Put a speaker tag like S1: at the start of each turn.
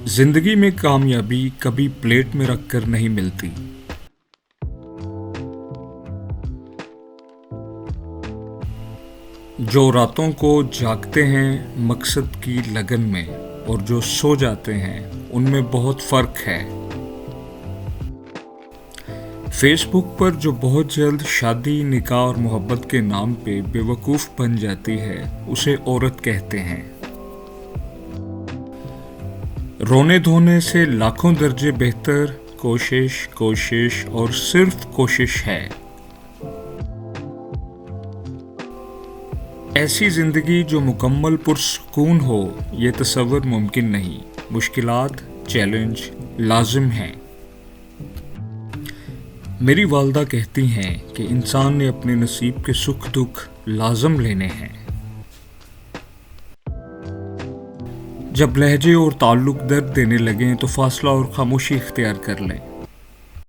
S1: जिंदगी में कामयाबी कभी प्लेट में रख कर नहीं मिलती। जो रातों को जागते हैं मकसद की लगन में और जो सो जाते हैं उनमें बहुत फर्क है। फेसबुक पर जो बहुत जल्द शादी, निकाह और मोहब्बत के नाम पे बेवकूफ़ बन जाती है उसे औरत कहते हैं। रोने धोने से लाखों दर्जे बेहतर कोशिश और सिर्फ कोशिश है। ऐसी जिंदगी जो मुकम्मल पुरसुकून हो ये तसव्वुर मुमकिन नहीं। मुश्किलात, चैलेंज लाजिम हैं। मेरी वालदा कहती हैं कि इंसान ने अपने नसीब के सुख दुख लाजम लेने हैं। जब लहजे और ताल्लुक दर्द देने लगें तो फासला और खामोशी इख्तियार कर लें।